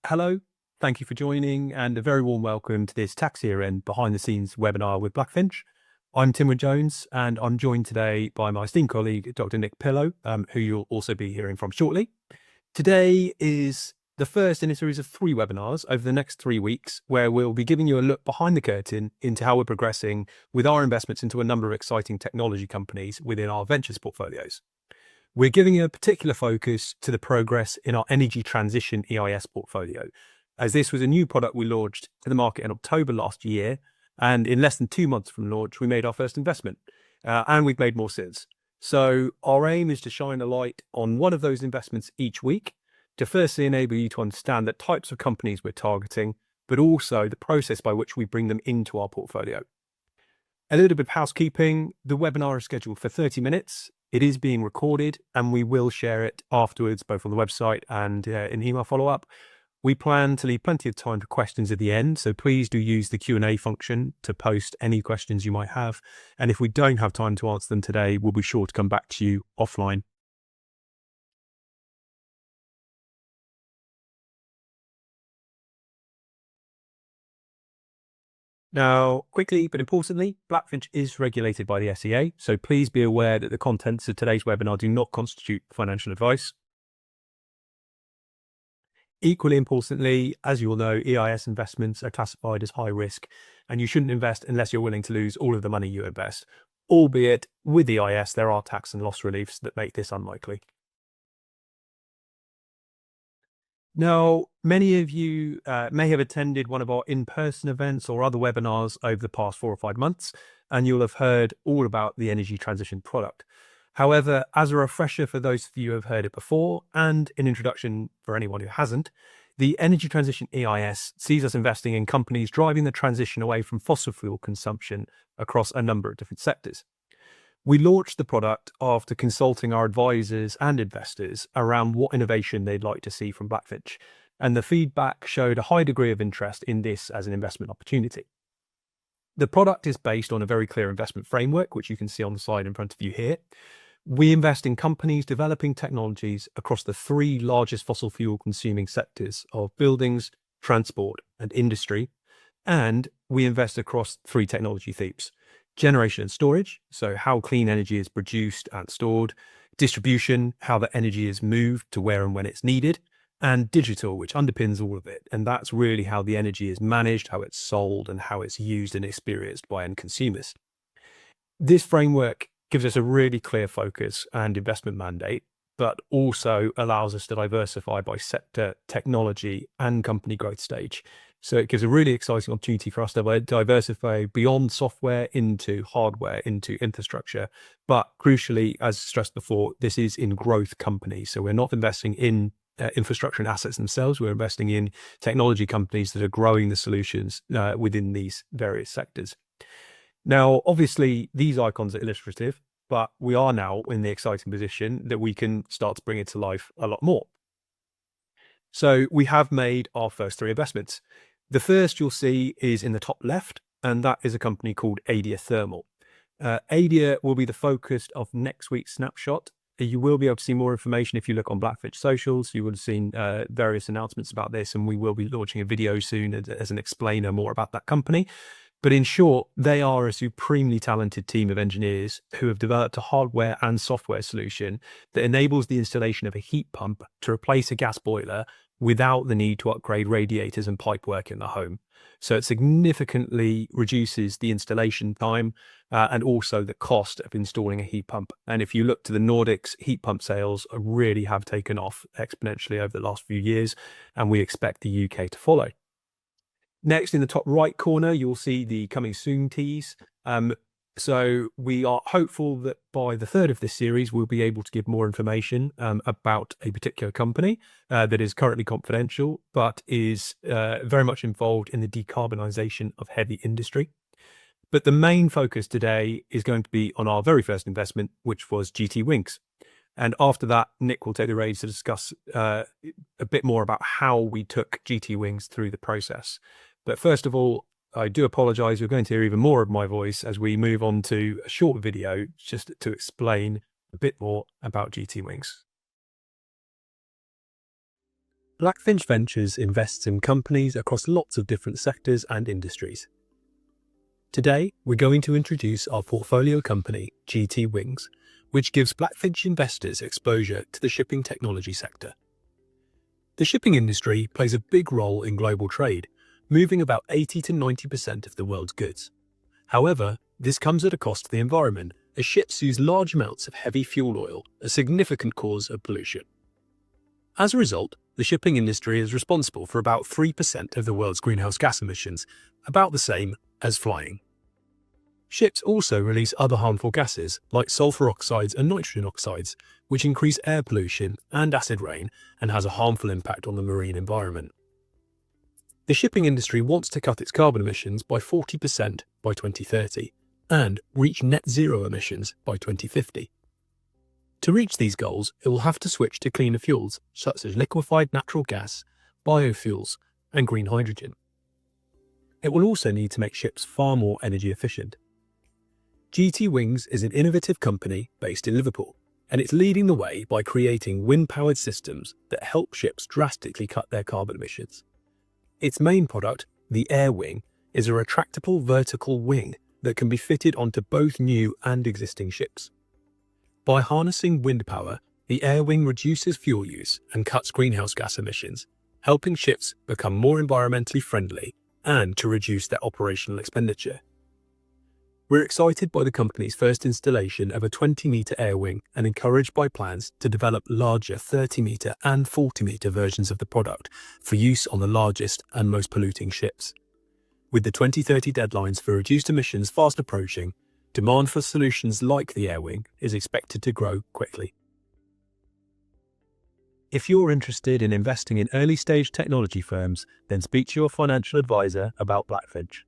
Hello, thank you for joining, and a very warm welcome to this tax year-end behind-the-scenes webinar with Blackfinch. I'm Tim Wynn-Jones, and I'm joined today by my esteemed colleague, Dr. Nick Pillow, who you'll also be hearing from shortly. Today is the first in a series of 3 webinars over the next 3 weeks, where we'll be giving you a look behind the curtain into how we're progressing with our investments into a number of exciting technology companies within our ventures portfolios. We're giving a particular focus to the progress in our energy transition EIS portfolio, as this was a new product we launched to the market in October last year. And in less than 2 months from launch, we made our first investment, and we've made more since. So our aim is to shine a light on one of those investments each week to firstly enable you to understand the types of companies we're targeting, but also the process by which we bring them into our portfolio. A little bit of housekeeping. The webinar is scheduled for 30 minutes. It is being recorded, and we will share it afterwards, both on the website and in email follow-up. We plan to leave plenty of time for questions at the end, so please do use the Q&A function to post any questions you might have. And if we don't have time to answer them today, we'll be sure to come back to you offline. Now, quickly but importantly, Blackfinch is regulated by the SEA, so please be aware that the contents of today's webinar do not constitute financial advice. Equally importantly, as you all know, EIS investments are classified as high risk, and you shouldn't invest unless you're willing to lose all of the money you invest, albeit with EIS, there are tax and loss reliefs that make this unlikely. Now, many of you may have attended one of our in-person events or other webinars over the past 4 or 5 months, and you'll have heard all about the energy transition product. However, as a refresher for those of you who have heard it before, and an introduction for anyone who hasn't, the energy transition EIS sees us investing in companies driving the transition away from fossil fuel consumption across a number of different sectors. We launched the product after consulting our advisors and investors around what innovation they'd like to see from Blackfinch, and the feedback showed a high degree of interest in this as an investment opportunity. The product is based on a very clear investment framework, which you can see on the slide in front of you here. We invest in companies developing technologies across the 3 largest fossil fuel consuming sectors of buildings, transport, and industry. And we invest across 3 technology themes: generation and storage, so how clean energy is produced and stored; distribution, how the energy is moved to where and when it's needed; and digital, which underpins all of it. And that's really how the energy is managed, how it's sold, and how it's used and experienced by end consumers. This framework gives us a really clear focus and investment mandate, but also allows us to diversify by sector, technology, and company growth stage. So it gives a really exciting opportunity for us to diversify beyond software into hardware, into infrastructure. But crucially, as stressed before, this is in growth companies. So we're not investing in infrastructure and assets themselves. We're investing in technology companies that are growing the solutions within these various sectors. Now, obviously, these icons are illustrative, but we are now in the exciting position that we can start to bring it to life a lot more. So we have made our first 3 investments. The first you'll see is in the top left, and that is a company called Adia Thermal. Adia will be the focus of next week's snapshot. You will be able to see more information if you look on Blackfinch socials. You would have seen various announcements about this, and we will be launching a video soon as an explainer more about that company. But in short, they are a supremely talented team of engineers who have developed a hardware and software solution that enables the installation of a heat pump to replace a gas boiler without the need to upgrade radiators and pipework in the home. So it significantly reduces the installation time and also the cost of installing a heat pump. And if you look to the Nordics, heat pump sales really have taken off exponentially over the last few years, and we expect the UK to follow. Next, in the top right corner, you'll see the coming soon tease. So we are hopeful that by the 3rd of this series, we'll be able to give more information about a particular company that is currently confidential, but is very much involved in the decarbonisation of heavy industry. But the main focus today is going to be on our very first investment, which was GT Wings. And after that, Nick will take the reins to discuss a bit more about how we took GT Wings through the process. But first of all, I do apologise. You're going to hear even more of my voice as we move on to a short video just to explain a bit more about GT Wings. Blackfinch Ventures invests in companies across lots of different sectors and industries. Today, we're going to introduce our portfolio company, GT Wings, which gives Blackfinch investors exposure to the shipping technology sector. The shipping industry plays a big role in global trade, moving about 80 to 90% of the world's goods. However, this comes at a cost to the environment, as ships use large amounts of heavy fuel oil, a significant cause of pollution. As a result, the shipping industry is responsible for about 3% of the world's greenhouse gas emissions, about the same as flying. Ships also release other harmful gases like sulfur oxides and nitrogen oxides, which increase air pollution and acid rain and has a harmful impact on the marine environment. The shipping industry wants to cut its carbon emissions by 40% by 2030 and reach net zero emissions by 2050. To reach these goals, it will have to switch to cleaner fuels such as liquefied natural gas, biofuels, and green hydrogen. It will also need to make ships far more energy efficient. GT Wings is an innovative company based in Liverpool, and it's leading the way by creating wind-powered systems that help ships drastically cut their carbon emissions. Its main product, the Air Wing, is a retractable vertical wing that can be fitted onto both new and existing ships. By harnessing wind power, the Air Wing reduces fuel use and cuts greenhouse gas emissions, helping ships become more environmentally friendly and to reduce their operational expenditure. We're excited by the company's first installation of a 20-metre air wing and encouraged by plans to develop larger 30-metre and 40-metre versions of the product for use on the largest and most polluting ships. With the 2030 deadlines for reduced emissions fast approaching, demand for solutions like the air wing is expected to grow quickly. If you're interested in investing in early-stage technology firms, then speak to your financial advisor about Blackfinch.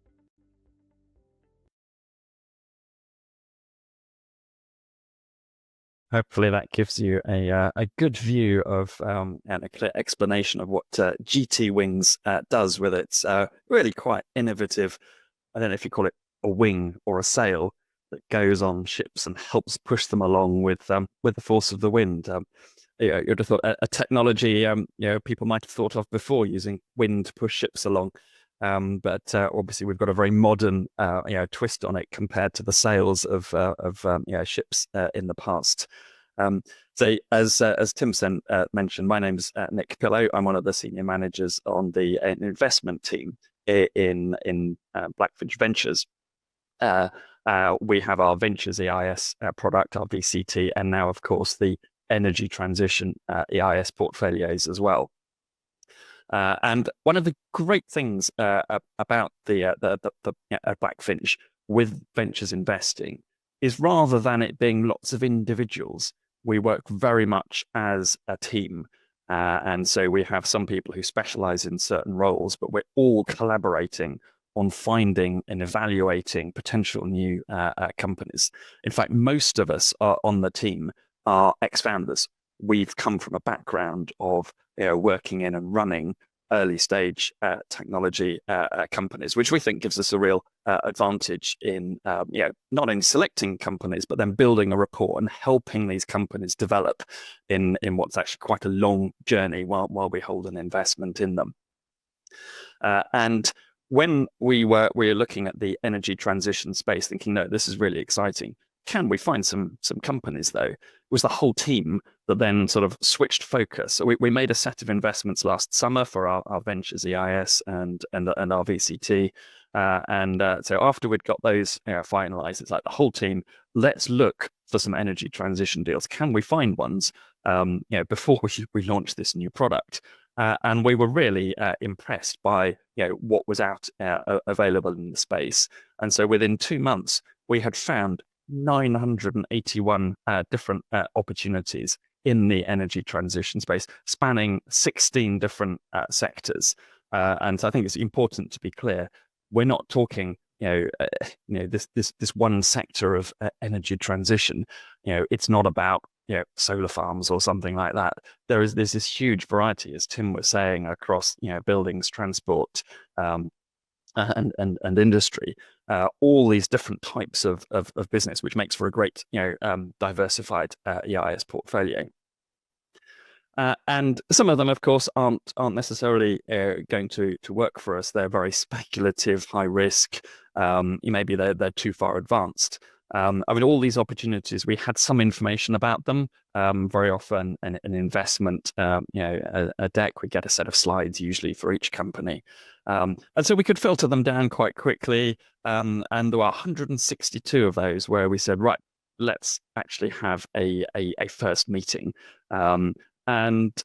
Hopefully that gives you a good view of and a clear explanation of what GT Wings does with its really quite innovative, I don't know if you call it a wing or a sail, that goes on ships and helps push them along with the force of the wind. You'd have thought a technology people might have thought of before, using wind to push ships along. But obviously we've got a very modern twist on it compared to the sails of ships in the past. So as Tim mentioned, my name's Nick Pillow. I'm one of the senior managers on the investment team in Blackfinch Ventures. We have our Ventures EIS product, our VCT, and now of course the energy transition EIS portfolios as well. And one of the great things about the Blackfinch with ventures investing is, rather than it being lots of individuals, we work very much as a team. And so we have some people who specialize in certain roles, but we're all collaborating on finding and evaluating potential new companies. In fact, most of us are on the team are ex-founders. We've come from a background of working in and running early stage technology companies, which we think gives us a real advantage in not only selecting companies, but then building a rapport and helping these companies develop in what's actually quite a long journey while we hold an investment in them. And when we were looking at the energy transition space, thinking, no, this is really exciting. Can we find some companies, though? It was the whole team that then sort of switched focus. So we made a set of investments last summer for our Ventures EIS and our VCT. So after we'd got those finalized, it's like the whole team, let's look for some energy transition deals. Can we find ones before we launch this new product? And we were really impressed by what was out available in the space. And so within 2 months, we had found 981 different opportunities in the energy transition space, spanning 16 different sectors. And so I think it's important to be clear, we're not talking this one sector of energy transition. It's not about solar farms or something like that. There's this huge variety, as Tim was saying, across buildings, transport, and industry, all these different types of business, which makes for a great diversified EIS portfolio. And some of them, of course, aren't necessarily going to work for us. They're very speculative, high risk. Maybe they're too far advanced. I mean, all these opportunities, we had some information about them. Very often, an investment, a deck, we get a set of slides usually for each company, and so we could filter them down quite quickly. And there were 162 of those where we said, right, let's actually have a first meeting. And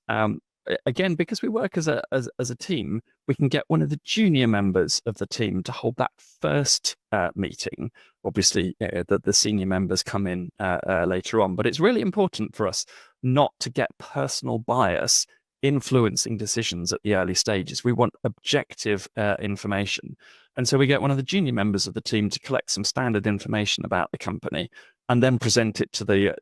again, because we work as a team, we can get one of the junior members of the team to hold that first meeting. Obviously, the senior members come in later on, but it's really important for us not to get personal bias influencing decisions at the early stages. We want objective information. And so we get one of the junior members of the team to collect some standard information about the company and then present it to the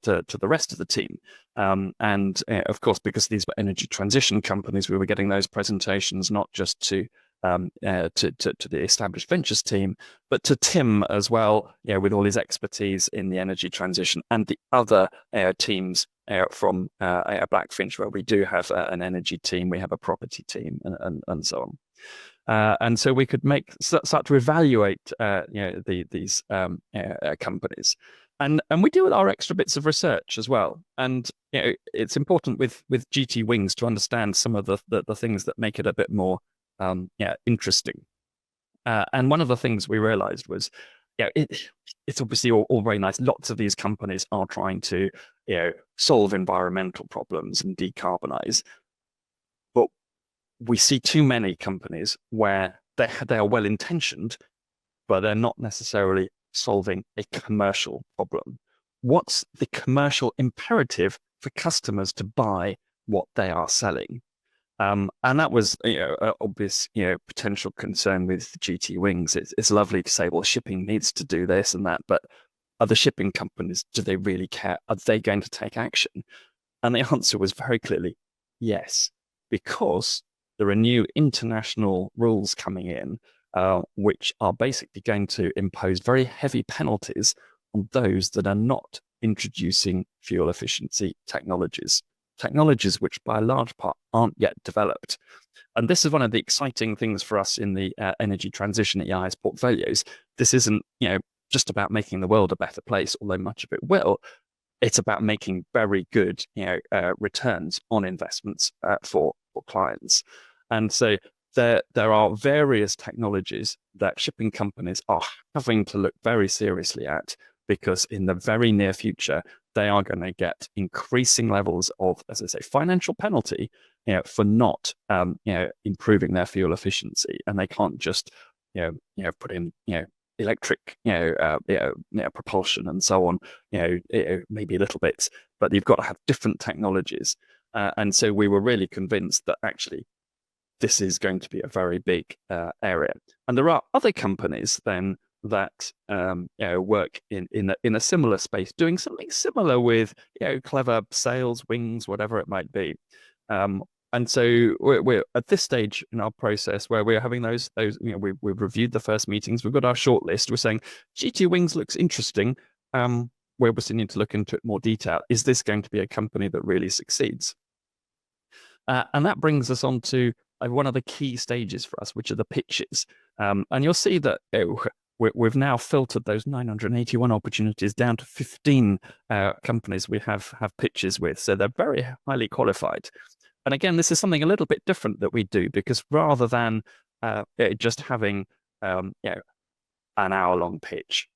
rest of the team. And of course, because these were energy transition companies, we were getting those presentations not just to the established ventures team, but to Tim as well, with all his expertise in the energy transition, and the other teams from Blackfinch, where we do have an energy team, we have a property team, and so on. And so we could start to evaluate these companies. And we do our extra bits of research as well. And it's important with GT Wings to understand some of the things that make it a bit more interesting. And one of the things we realized was, it's obviously all very nice. Lots of these companies are trying to solve environmental problems and decarbonize. But we see too many companies where they are well intentioned, but they're not necessarily solving a commercial problem. What's the commercial imperative for customers to buy what they are selling? And that was, an obvious, potential concern with GT Wings. It's lovely to say, well, shipping needs to do this and that, but are the shipping companies, do they really care? Are they going to take action? And the answer was very clearly yes, because there are new international rules coming in, which are basically going to impose very heavy penalties on those that are not introducing fuel efficiency technologies which by a large part aren't yet developed. And this is one of the exciting things for us in the energy transition EIS portfolios. This isn't, just about making the world a better place, although much of it will. It's about making very good, returns on investments for clients. And so there are various technologies that shipping companies are having to look very seriously at, because in the very near future, they are going to get increasing levels of, as I say, financial penalty, for not, improving their fuel efficiency, and they can't just, put in, electric, propulsion and so on, maybe little bits, but you've got to have different technologies, and so we were really convinced that actually this is going to be a very big area, and there are other companies then that work in a similar space, doing something similar with clever sales wings, whatever it might be. And so we're at this stage in our process where we're having those we've reviewed the first meetings, we've got our short list. We're saying GT Wings looks interesting. We're obviously need to look into it more detail. Is this going to be a company that really succeeds? And that brings us on to one of the key stages for us, which are the pitches. And you'll see that we've now filtered those 981 opportunities down to 15 companies we have pitches with. So they're very highly qualified. And again, this is something a little bit different that we do, because rather than just having an hour-long pitch,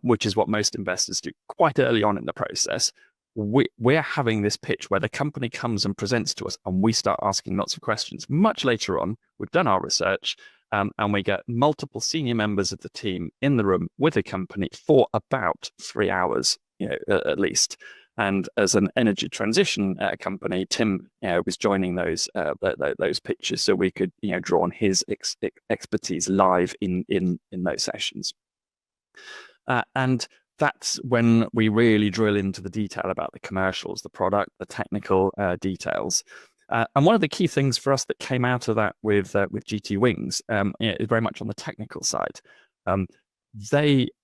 which is what most investors do quite early on in the process, we're having this pitch where the company comes and presents to us, and we start asking lots of questions. Much later on, we've done our research, and we get multiple senior members of the team in the room with the company for about 3 hours, at least. And as an energy transition company, Tim was joining those pitches, so we could draw on his expertise live in those sessions. And that's when we really drill into the detail about the commercials, the product, the technical details. And one of the key things for us that came out of that with GT Wings is very much on the technical side.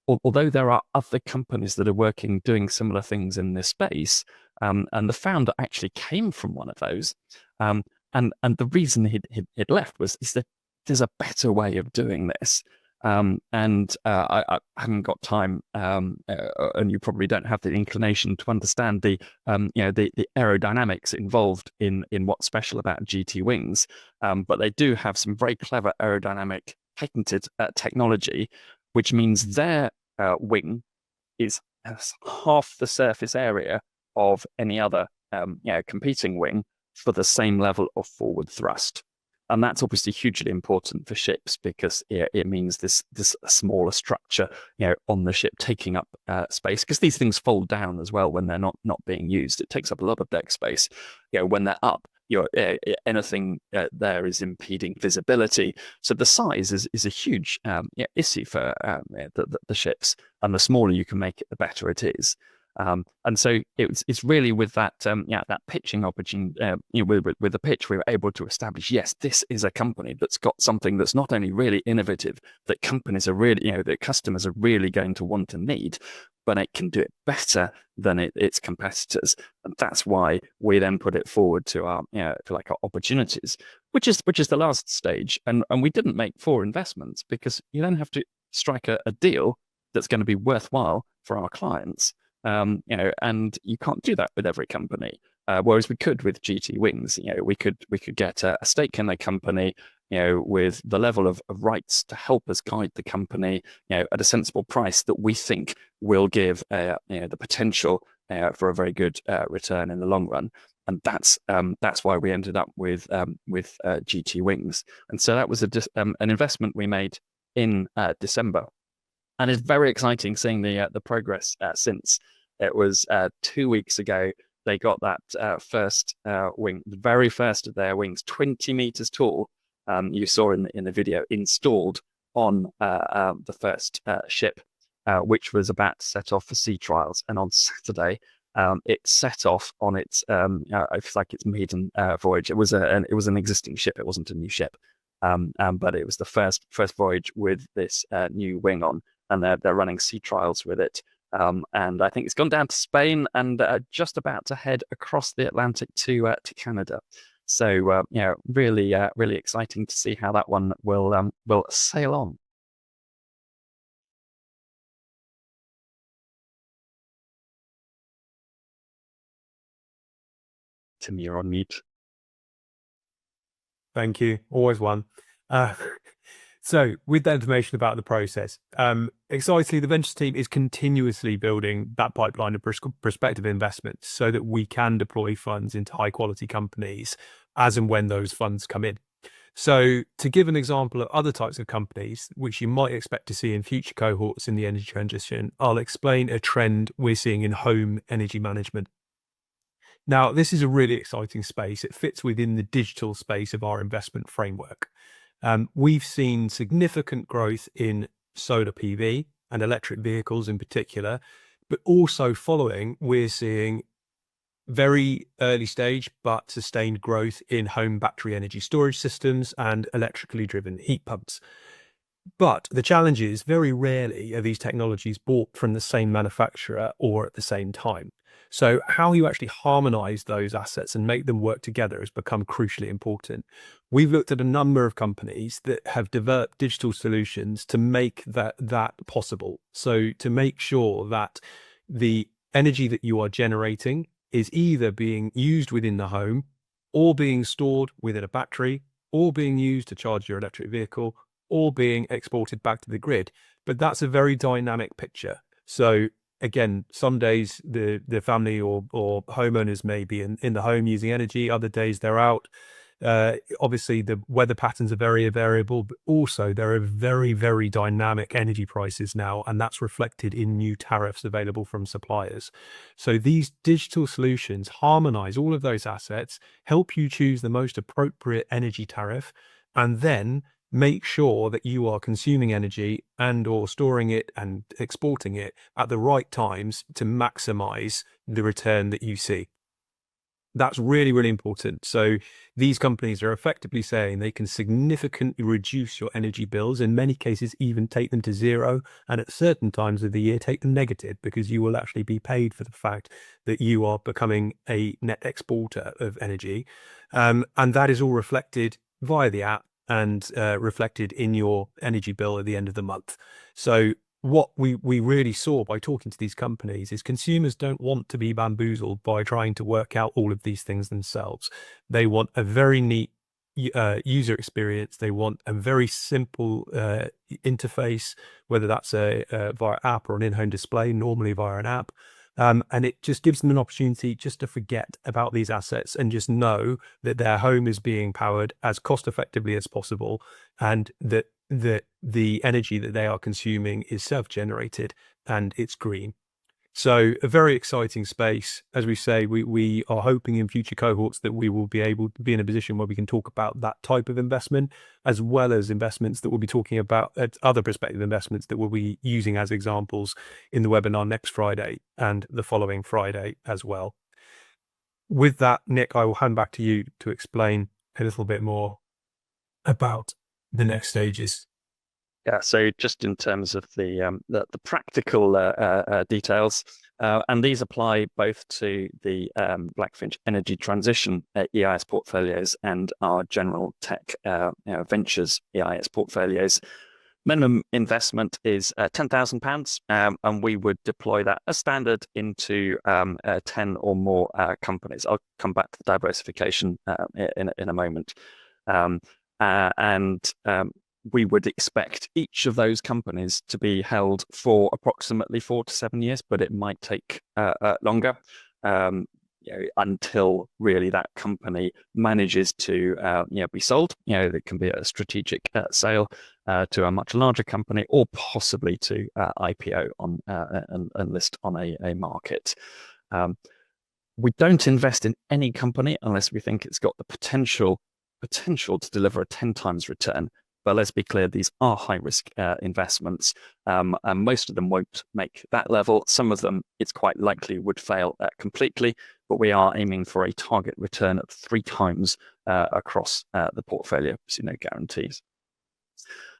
Although there are other companies that are doing similar things in this space, And the founder actually came from one of those. And the reason he'd left was is that there's a better way of doing this. I haven't got time, and you probably don't have the inclination to understand the aerodynamics involved in what's special about GT wings. But they do have some very clever aerodynamic patented technology, which means their wing is half the surface area of any other competing wing for the same level of forward thrust. And that's obviously hugely important for ships because it means this smaller structure, on the ship taking up space, because these things fold down as well when they're not being used. It takes up a lot of deck space. When they're up, anything there is impeding visibility. So the size is a huge issue for the ships, and the smaller you can make it, the better it is. And so it's really with that that pitching opportunity, with the pitch, we were able to establish, yes, this is a company that's got something that's not only really innovative, that companies are really, that customers are really going to want and need, but it can do it better than its competitors. And that's why we then put it forward to our our opportunities, which is the last stage. And we didn't make 4 investments because you then have to strike a deal that's going to be worthwhile for our clients. And you can't do that with every company. Whereas we could with GT Wings, we could get a stake in a company, with the level of rights to help us guide the company, at a sensible price that we think will give, the potential for a very good return in the long run. And that's why we ended up with GT Wings. And so that was an investment we made in December. And it's very exciting seeing the progress since. It was 2 weeks ago they got that first wing, the very first of their wings, 20 meters tall. You saw in the video, installed on the first ship, which was about to set off for sea trials. And on Saturday, it set off on its it's like its maiden voyage. It was an existing ship. It wasn't a new ship, but it was the first voyage with this new wing on. And they're running sea trials with it. And I think it's gone down to Spain and just about to head across the Atlantic to Canada. So really exciting to see how that one will sail on. Tim, you're on mute. Thank you. Always one. So with that information about the process, excitingly, the Ventures team is continuously building that pipeline of prospective investments so that we can deploy funds into high quality companies as and when those funds come in. So to give an example of other types of companies, which you might expect to see in future cohorts in the energy transition, I'll explain a trend we're seeing in home energy management. Now, this is a really exciting space. It fits within the digital space of our investment framework. We've seen significant growth in solar PV and electric vehicles in particular, but also following, we're seeing very early stage but sustained growth in home battery energy storage systems and electrically driven heat pumps. But the challenge is very rarely are these technologies bought from the same manufacturer or at the same time. So how you actually harmonize those assets and make them work together has become crucially important. We've looked at a number of companies that have developed digital solutions to make that possible. So to make sure that the energy that you are generating is either being used within the home or being stored within a battery or being used to charge your electric vehicle or being exported back to the grid. But that's a very dynamic picture. So again, some days the family or homeowners may be in the home using energy, other days they're out. Obviously, the weather patterns are very variable, but also there are very, very dynamic energy prices now, and that's reflected in new tariffs available from suppliers. So these digital solutions harmonize all of those assets, help you choose the most appropriate energy tariff, and then make sure that you are consuming energy and or storing it and exporting it at the right times to maximize the return that you see. That's really, really important. So these companies are effectively saying they can significantly reduce your energy bills, in many cases, even take them to zero. And at certain times of the year, take them negative, because you will actually be paid for the fact that you are becoming a net exporter of energy. And that is all reflected via the app and reflected in your energy bill at the end of the month. So what we really saw by talking to these companies is consumers don't want to be bamboozled by trying to work out all of these things themselves. They want a very neat user experience. They want a very simple interface, whether that's via app or an in-home display, normally via an app. And it just gives them an opportunity just to forget about these assets and just know that their home is being powered as cost effectively as possible, and that the energy that they are consuming is self-generated and it's green. So a very exciting space. As we say, we are hoping in future cohorts that we will be able to be in a position where we can talk about that type of investment, as well as investments that we'll be talking about at other prospective investments that we'll be using as examples in the webinar next Friday and the following Friday as well. With that, Nick, I will hand back to you to explain a little bit more about the next stages. Yeah, so just in terms of the practical details, and these apply both to the Blackfinch Energy Transition EIS portfolios and our general tech ventures EIS portfolios. Minimum investment is £10,000, and we would deploy that as standard into 10 or more companies. I'll come back to the diversification in a moment. And we would expect each of those companies to be held for approximately 4 to 7 years, but it might take longer until really that company manages to be sold. It can be a strategic sale to a much larger company, or possibly to IPO on and list on a market. We don't invest in any company unless we think it's got the potential to deliver a 10 times return. But let's be clear, these are high risk investments, and most of them won't make that level. Some of them, it's quite likely, would fail completely, but we are aiming for a target return of 3 times across the portfolio, so no guarantees.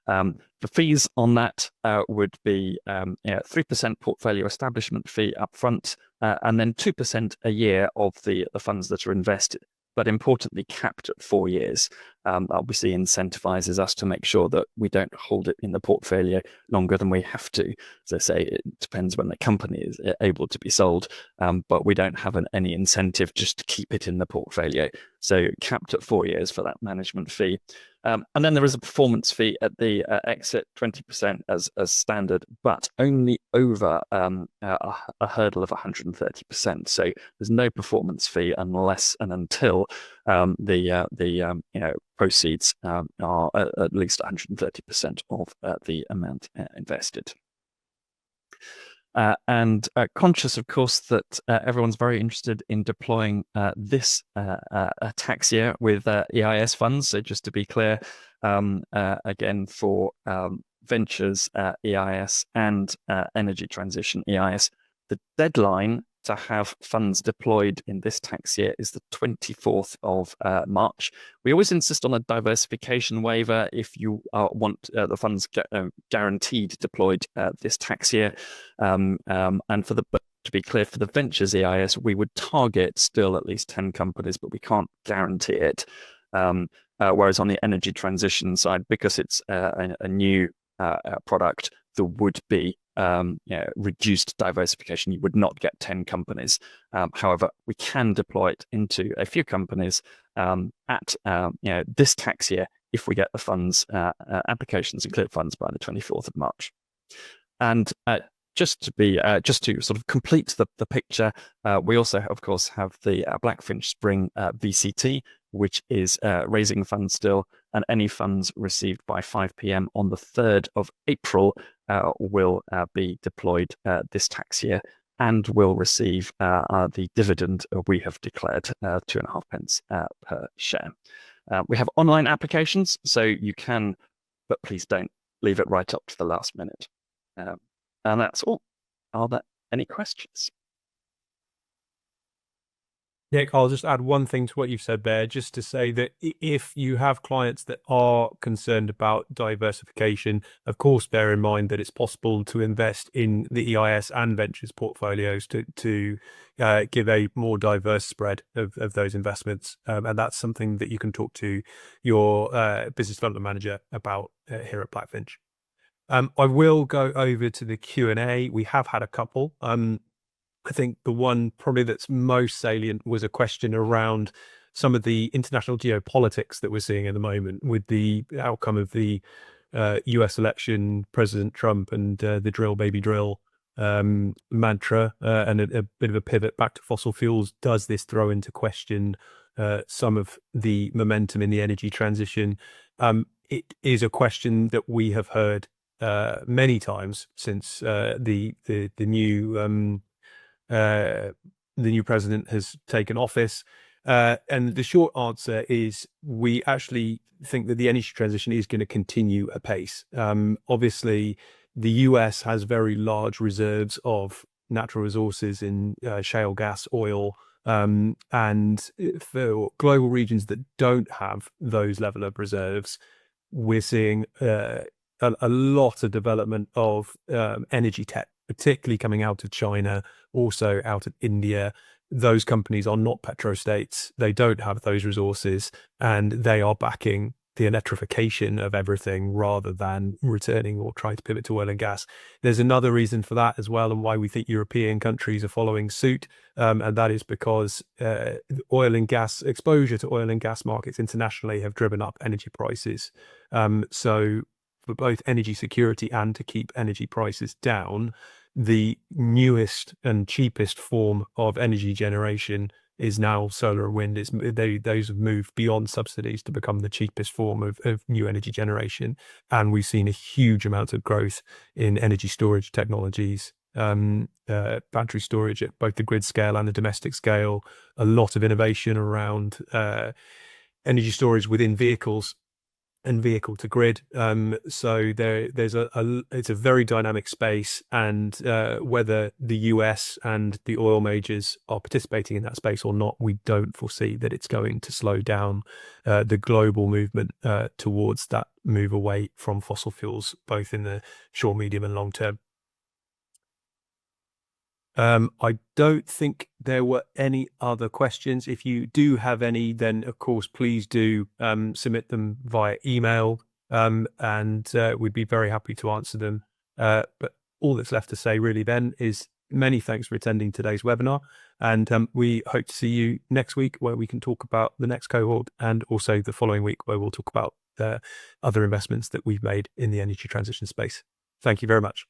The fees on that would be 3% portfolio establishment fee up front, and then 2% a year of the funds that are invested, but importantly capped at 4 years. Obviously incentivizes us to make sure that we don't hold it in the portfolio longer than we have to. As I say, it depends when the company is able to be sold, but we don't have any incentive just to keep it in the portfolio. So capped at 4 years for that management fee. And then there is a performance fee at the exit, 20% as standard, but only over a hurdle of 130%. So there's no performance fee unless and until the proceeds are at least 130% of the amount invested. And conscious, of course, that everyone's very interested in deploying this tax year with EIS funds. So just to be clear, again, for ventures EIS and energy transition EIS, the deadline to have funds deployed in this tax year is the 24th of March. We always insist on a diversification waiver if you want the funds guaranteed deployed this tax year. And to be clear, for the ventures EIS, we would target still at least 10 companies, but we can't guarantee it. Whereas on the energy transition side, because it's a new product, there would be reduced diversification. You would not get 10 companies. However, we can deploy it into a few companies at this tax year if we get the funds, applications and cleared funds by the 24th of March. And just to sort of complete the picture, we also, of course, have the Blackfinch Spring VCT, which is raising funds still, and any funds received by 5 p.m. on the 3rd of April will be deployed this tax year and will receive the dividend we have declared, 2.5 pence per share. We have online applications, so you can, but please don't leave it right up to the last minute. And that's all. Are there any questions? Nick, I'll just add one thing to what you've said there, just to say that if you have clients that are concerned about diversification, of course, bear in mind that it's possible to invest in the EIS and ventures portfolios to give a more diverse spread of those investments. And that's something that you can talk to your business development manager about here at Blackfinch. I will go over to the Q&A. We have had a couple. I think the one probably that's most salient was a question around some of the international geopolitics that we're seeing at the moment with the outcome of the US election, President Trump, and the drill, baby drill mantra, and a bit of a pivot back to fossil fuels. Does this throw into question some of the momentum in the energy transition? It is a question that we have heard many times since the new president has taken office. And the short answer is we actually think that the energy transition is going to continue apace. Obviously, the US has very large reserves of natural resources in shale gas, oil, and for global regions that don't have those level of reserves, we're seeing a lot of development of energy tech, particularly coming out of China, also out of India. Those companies are not petrostates. They don't have those resources, and they are backing the electrification of everything rather than returning or trying to pivot to oil and gas. There's another reason for that as well, and why we think European countries are following suit, and that is because oil and gas exposure to oil and gas markets internationally have driven up energy prices. So for both energy security and to keep energy prices down, the newest and cheapest form of energy generation is now solar and wind. Those have moved beyond subsidies to become the cheapest form of new energy generation. And we've seen a huge amount of growth in energy storage technologies, battery storage at both the grid scale and the domestic scale, a lot of innovation around energy storage within vehicles and vehicle to grid. So there's it's a very dynamic space, and whether the US and the oil majors are participating in that space or not, we don't foresee that it's going to slow down the global movement towards that move away from fossil fuels, both in the short, medium, and long term. I don't think there were any other questions. If you do have any, then of course, please do submit them via email, and we'd be very happy to answer them. But all that's left to say really then is many thanks for attending today's webinar, and we hope to see you next week, where we can talk about the next cohort, and also the following week, where we'll talk about other investments that we've made in the energy transition space. Thank you very much.